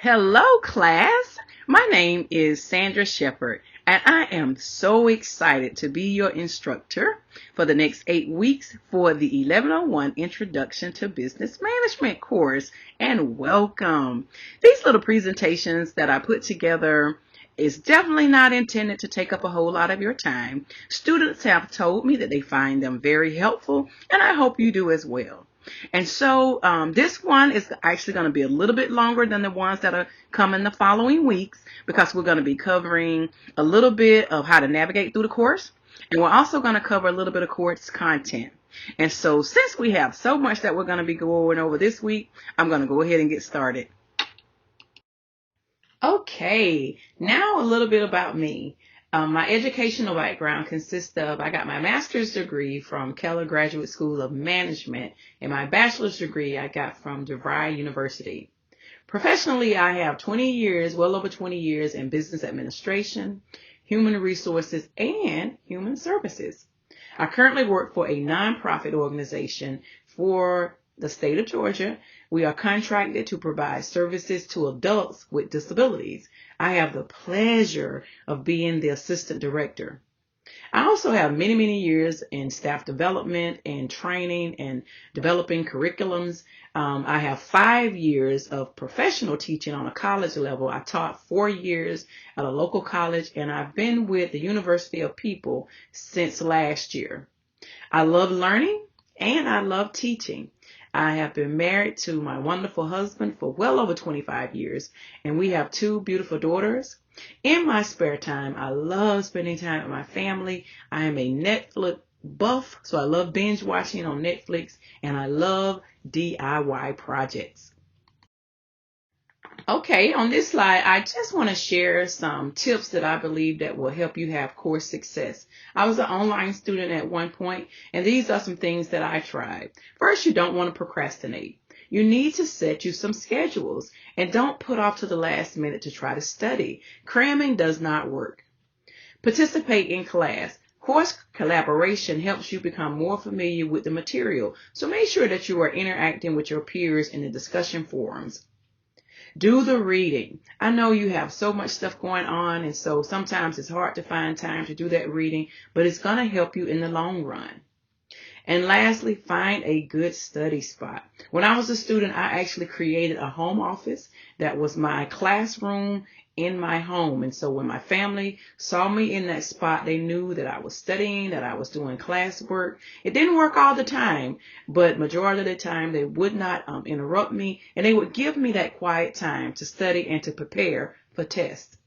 Hello, class. My name is Sandra Shepherd, and I am so excited to be your instructor for the next 8 weeks for the 1101 Introduction to Business Management course. And welcome. These little presentations that I put together is definitely not intended to take up a whole lot of your time. Students have told me that they find them very helpful, and I hope you do as well. And so this one is actually going to be a little bit longer than the ones that are coming the following weeks because we're going to be covering a little bit of how to navigate through the course. And we're also going to cover a little bit of course content. And so since we have so much that we're going to be going over this week, I'm going to go ahead and get started. Okay, now a little bit about me. My educational background consists of, I got my master's degree from Keller Graduate School of Management, and my bachelor's degree I got from DeVry University. Professionally, I have 20 years, well over 20 years in business administration, human resources, and human services. I currently work for a nonprofit organization for the state of Georgia. We are contracted to provide services to adults with disabilities. I have the pleasure of being the assistant director. I also have many, many years in staff development and training and developing curriculums. I have 5 years of professional teaching on a college level. I taught 4 years at a local college, and I've been with the University of People since last year. I love learning and I love teaching. I have been married to my wonderful husband for well over 25 years, and we have 2 beautiful daughters. In my spare time, I love spending time with my family. I am a Netflix buff, so I love binge watching on Netflix, and I love DIY projects. Okay, on this slide, I just want to share some tips that I believe that will help you have course success. I was an online student at one point, and these are some things that I tried. First, you don't want to procrastinate. You need to set you some schedules and don't put off to the last minute to try to study. Cramming does not work. Participate in class. Course collaboration helps you become more familiar with the material, so make sure that you are interacting with your peers in the discussion forums. Do the reading. I know you have so much stuff going on, and so sometimes it's hard to find time to do that reading, but it's going to help you in the long run. And lastly, find a good study spot. When I was a student, I actually created a home office that was my classroom in my home. And so when my family saw me in that spot, they knew that I was studying, that I was doing classwork. It didn't work all the time, but majority of the time they would not interrupt me, and they would give me that quiet time to study and to prepare for tests.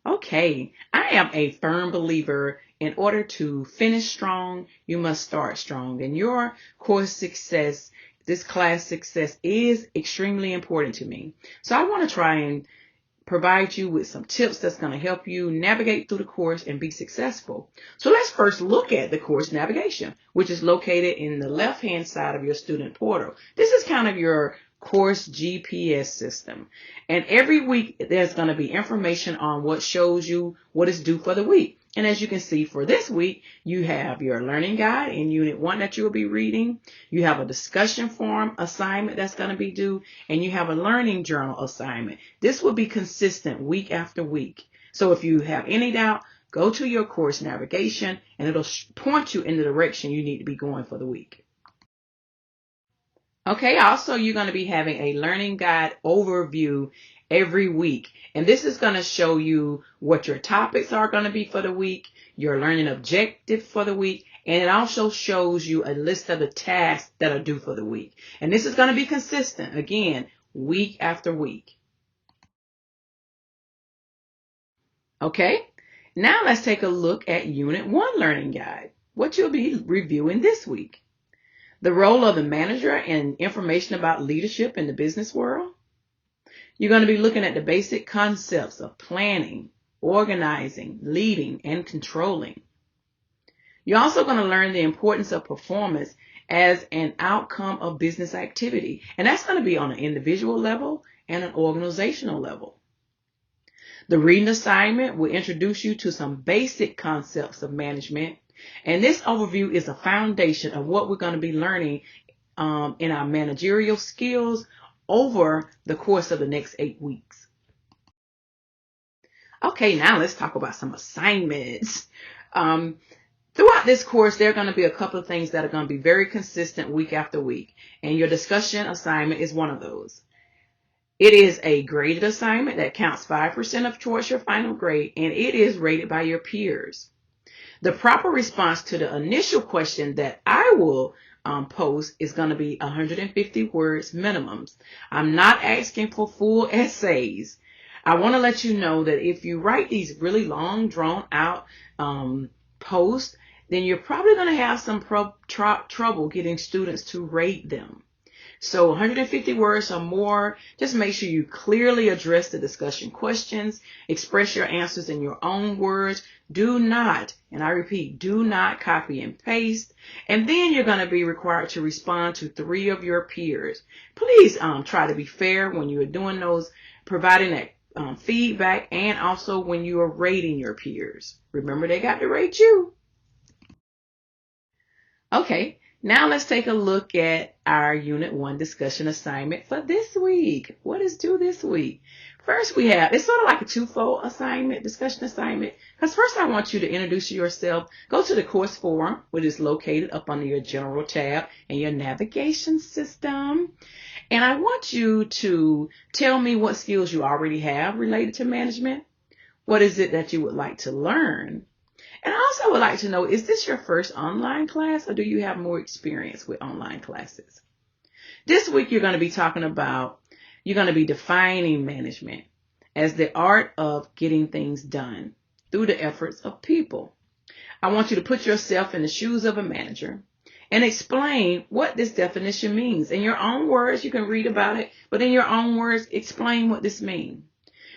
Okay, I am a firm believer in order to finish strong, you must start strong. And your course success, this class success is extremely important to me. So I want to try and provide you with some tips that's going to help you navigate through the course and be successful. So let's first look at the course navigation, which is located in the left-hand side of your student portal. This is kind of your course GPS system. And every week there's going to be information on what shows you what is due for the week. And as you can see for this week, you have your learning guide in Unit 1 that you will be reading. You have a discussion forum assignment that's going to be due, and you have a learning journal assignment. This will be consistent week after week. So if you have any doubt, go to your course navigation and it'll point you in the direction you need to be going for the week. Okay, also you're going to be having a learning guide overview every week. And this is going to show you what your topics are going to be for the week, your learning objective for the week, and it also shows you a list of the tasks that are due for the week. And this is going to be consistent, again, week after week. Okay, now let's take a look at Unit 1 Learning Guide, what you'll be reviewing this week. The role of the manager and information about leadership in the business world. You're going to be looking at the basic concepts of planning, organizing, leading, and controlling. You're also going to learn the importance of performance as an outcome of business activity. And that's going to be on an individual level and an organizational level. The reading assignment will introduce you to some basic concepts of management. And this overview is a foundation of what we're going to be learning in our managerial skills over the course of the next 8 weeks. Okay, now let's talk about some assignments. Throughout this course, there are going to be a couple of things that are going to be very consistent week after week, and your discussion assignment is one of those. It is a graded assignment that counts 5% towards your final grade, and it is rated by your peers. The proper response to the initial question that I will post is going to be 150 words minimums. I'm not asking for full essays. I want to let you know that if you write these really long, drawn out posts, then you're probably going to have some trouble getting students to rate them. So 150 words or more, just make sure you clearly address the discussion questions, express your answers in your own words. Do not, and I repeat, do not copy and paste. And then you're going to be required to respond to 3 of your peers. Please try to be fair when you are doing those, providing that feedback, and also when you are rating your peers. Remember, they got to rate you. Okay, now let's take a look at our Unit 1 discussion assignment for this week. What is due this week? First, it's sort of like a twofold assignment, discussion assignment, because first I want you to introduce yourself. Go to the course forum, which is located up under your general tab and your navigation system. And I want you to tell me what skills you already have related to management. What is it that you would like to learn? And I also would like to know, is this your first online class, or do you have more experience with online classes? This week, you're going to be defining management as the art of getting things done through the efforts of people. I want you to put yourself in the shoes of a manager and explain what this definition means. In your own words, you can read about it, but in your own words, explain what this means.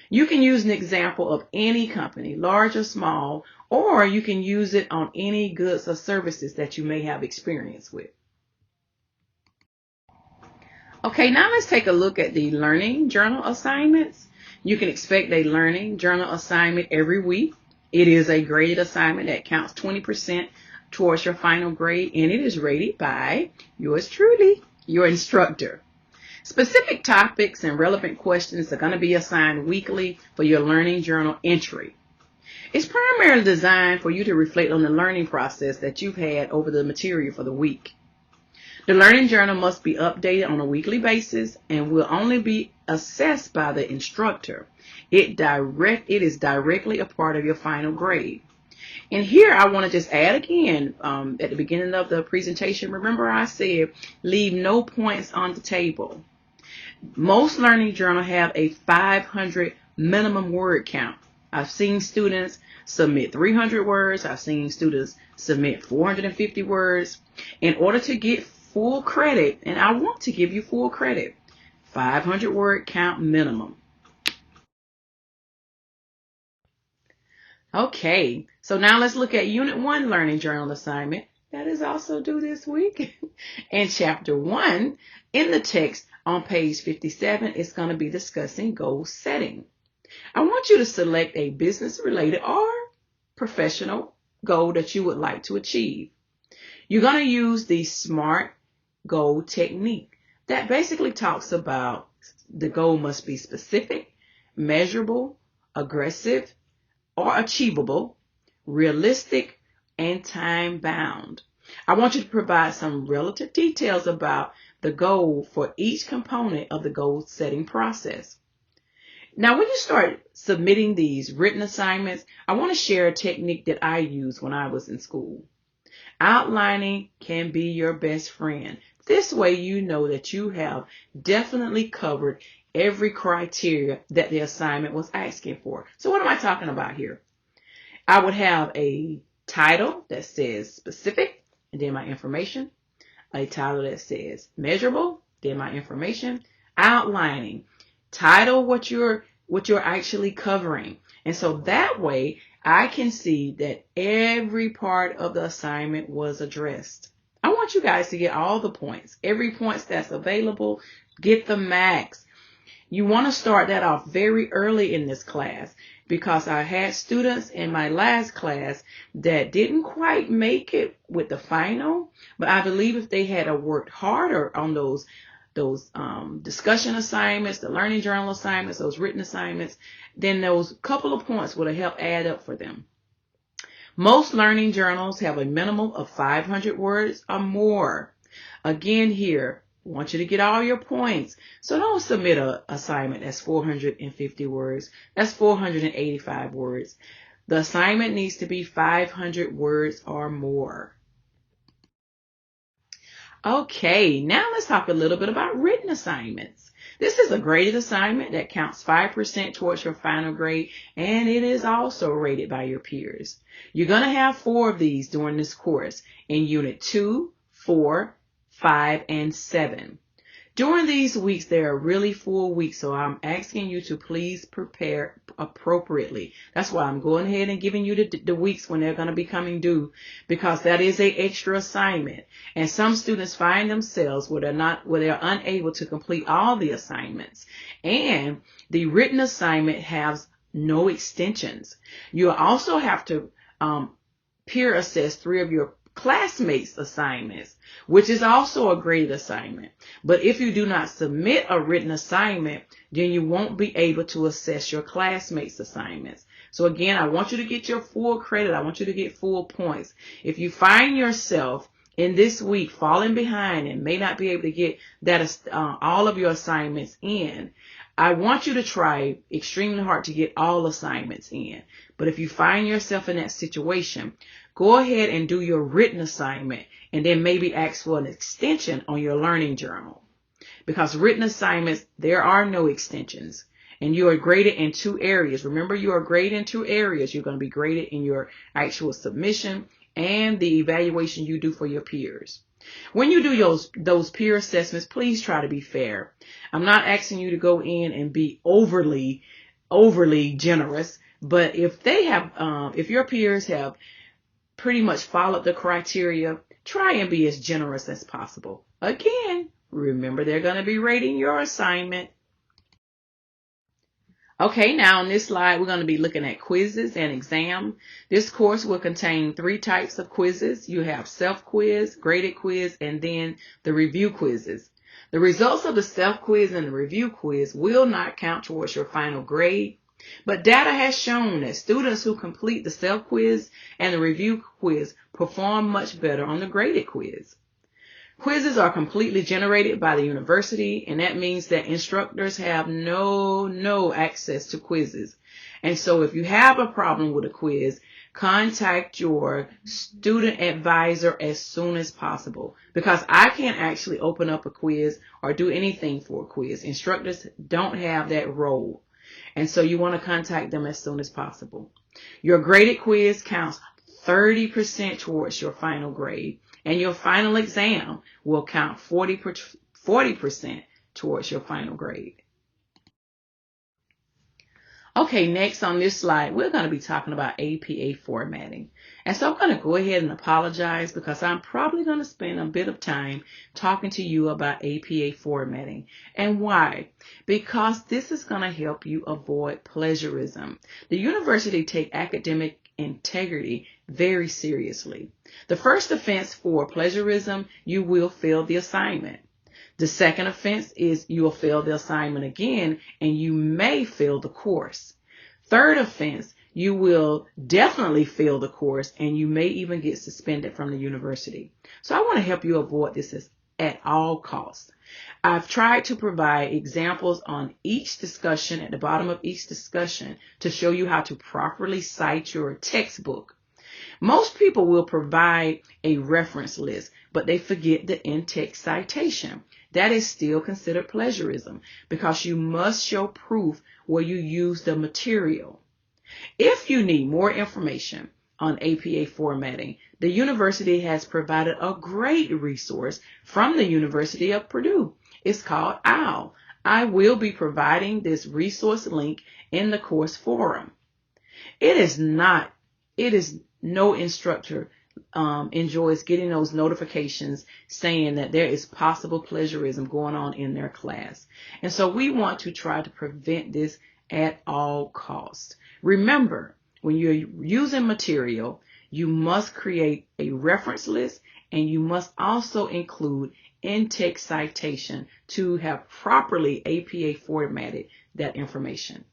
You can use an example of any company, large or small, or you can use it on any goods or services that you may have experience with. Okay, now let's take a look at the learning journal assignments. You can expect a learning journal assignment every week. It is a graded assignment that counts 20% towards your final grade, and it is rated by yours truly, your instructor. Specific topics and relevant questions are going to be assigned weekly for your learning journal entry. It's primarily designed for you to reflect on the learning process that you've had over the material for the week. The learning journal must be updated on a weekly basis and will only be assessed by the instructor. It is directly a part of your final grade. And here I want to just add again, at the beginning of the presentation, remember I said leave no points on the table. Most learning journals have a 500 minimum word count. I've seen students submit 300 words. I've seen students submit 450 words. In order to get full credit, and I want to give you full credit, 500 word count minimum. Okay, so now let's look at Unit 1 learning journal assignment. That is also due this week. In Chapter 1, in the text on page 57, it's going to be discussing goal setting. I want you to select a business-related or professional goal that you would like to achieve. You're going to use the SMART goal technique that basically talks about the goal must be specific, measurable, aggressive, or achievable, realistic, and time-bound. I want you to provide some relative details about the goal for each component of the goal-setting process. Now, when you start submitting these written assignments, I want to share a technique that I used when I was in school. Outlining can be your best friend. This way you know that you have definitely covered every criteria that the assignment was asking for. So what am I talking about here? I would have a title that says specific, and then my information. A title that says measurable, then my information. Outlining. Title what you're actually covering. And so that way I can see that every part of the assignment was addressed. I want you guys to get all the points. Every point that's available, get the max. You want to start that off very early in this class, because I had students in my last class that didn't quite make it with the final, but I believe if they had worked harder on those those discussion assignments, the learning journal assignments, those written assignments, then those couple of points would help add up for them. Most learning journals have a minimum of 500 words or more. Again, here, I want you to get all your points. So don't submit an assignment that's 450 words. That's 485 words. The assignment needs to be 500 words or more. Okay, now let's talk a little bit about written assignments. This is a graded assignment that counts 5% towards your final grade, and it is also rated by your peers. You're going to have 4 of these during this course in Unit 2, 4, 5, and 7. During these weeks, they are really full weeks, so I'm asking you to please prepare appropriately. That's why I'm going ahead and giving you the weeks when they're going to be coming due, because that is an extra assignment. And some students find themselves where they're unable to complete all the assignments. And the written assignment has no extensions. You also have to peer assess 3 of your classmates' assignments, which is also a graded assignment. But if you do not submit a written assignment, then you won't be able to assess your classmates' assignments. So again, I want you to get your full credit. I want you to get full points. If you find yourself in this week falling behind and may not be able to get that all of your assignments in, I want you to try extremely hard to get all assignments in. But if you find yourself in that situation, go ahead and do your written assignment and then maybe ask for an extension on your learning journal. Because written assignments, there are no extensions. And you are graded in 2 areas. Remember, you are graded in 2 areas. You're going to be graded in your actual submission and the evaluation you do for your peers. When you do those peer assessments, please try to be fair. I'm not asking you to go in and be overly generous, but if if your peers have pretty much followed the criteria, try and be as generous as possible. Again, remember they're going to be rating your assignment. Okay, now on this slide, we're going to be looking at quizzes and exam. This course will contain 3 types of quizzes. You have self-quiz, graded quiz, and then the review quizzes. The results of the self-quiz and the review quiz will not count towards your final grade, but data has shown that students who complete the self-quiz and the review quiz perform much better on the graded quiz. Quizzes are completely generated by the university, and that means that instructors have no access to quizzes. And so if you have a problem with a quiz, contact your student advisor as soon as possible, because I can't actually open up a quiz or do anything for a quiz. Instructors don't have that role. And so you want to contact them as soon as possible. Your graded quiz counts 30% towards your final grade, and your final exam will count 40% towards your final grade. Okay, next on this slide, we're going to be talking about APA formatting. And so I'm going to go ahead and apologize because I'm probably going to spend a bit of time talking to you about APA formatting. And why? Because this is going to help you avoid plagiarism. The university takes academic integrity very seriously. The first offense for plagiarism, you will fail the assignment. The second offense is you will fail the assignment again, and you may fail the course. Third offense, you will definitely fail the course, and you may even get suspended from the university. So I want to help you avoid this at all costs. I've tried to provide examples on each discussion, at the bottom of each discussion, to show you how to properly cite your textbook. Most people will provide a reference list, but they forget the in-text citation. That is still considered plagiarism because you must show proof where you use the material. If you need more information on APA formatting, the university has provided a great resource from the University of Purdue. It's called OWL. I will be providing this resource link in the course forum. It is no instructor enjoys getting those notifications saying that there is possible plagiarism going on in their class. And so we want to try to prevent this at all costs. Remember, when you're using material, You must create a reference list, and you must also include in-text citation to have properly APA formatted that information.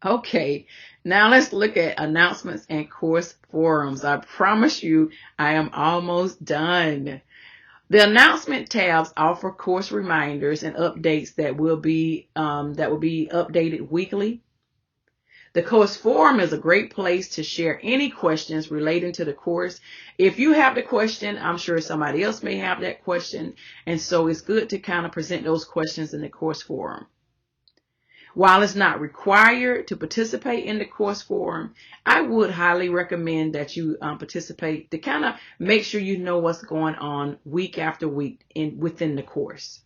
Okay, now let's look at announcements and course forums. I promise you I am almost done. The announcement tabs offer course reminders and updates that will be updated weekly. The course forum is a great place to share any questions relating to the course. If you have the question, I'm sure somebody else may have that question, and so it's good to kind of present those questions in the course forum. While it's not required to participate in the course forum, I would highly recommend that you participate to kind of make sure you know what's going on week after week within the course.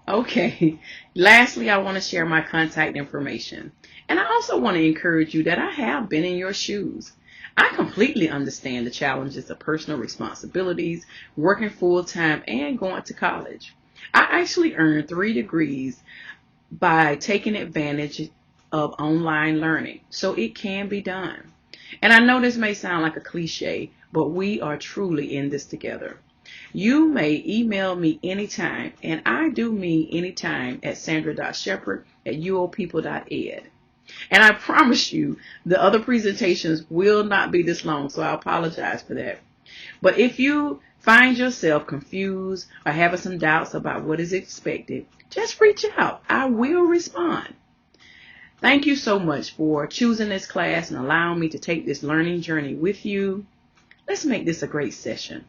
Okay, lastly, I want to share my contact information. And I also want to encourage you that I have been in your shoes. I completely understand the challenges of personal responsibilities, working full-time, and going to college. I actually earned 3 degrees by taking advantage of online learning, so it can be done. And I know this may sound like a cliche, but we are truly in this together. You may email me anytime, and I do mean anytime, at sandra.shepherd@uopeople.ed. And I promise you, the other presentations will not be this long, so I apologize for that. But if you find yourself confused or having some doubts about what is expected, just reach out. I will respond. Thank you so much for choosing this class and allowing me to take this learning journey with you. Let's make this a great session.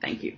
Thank you.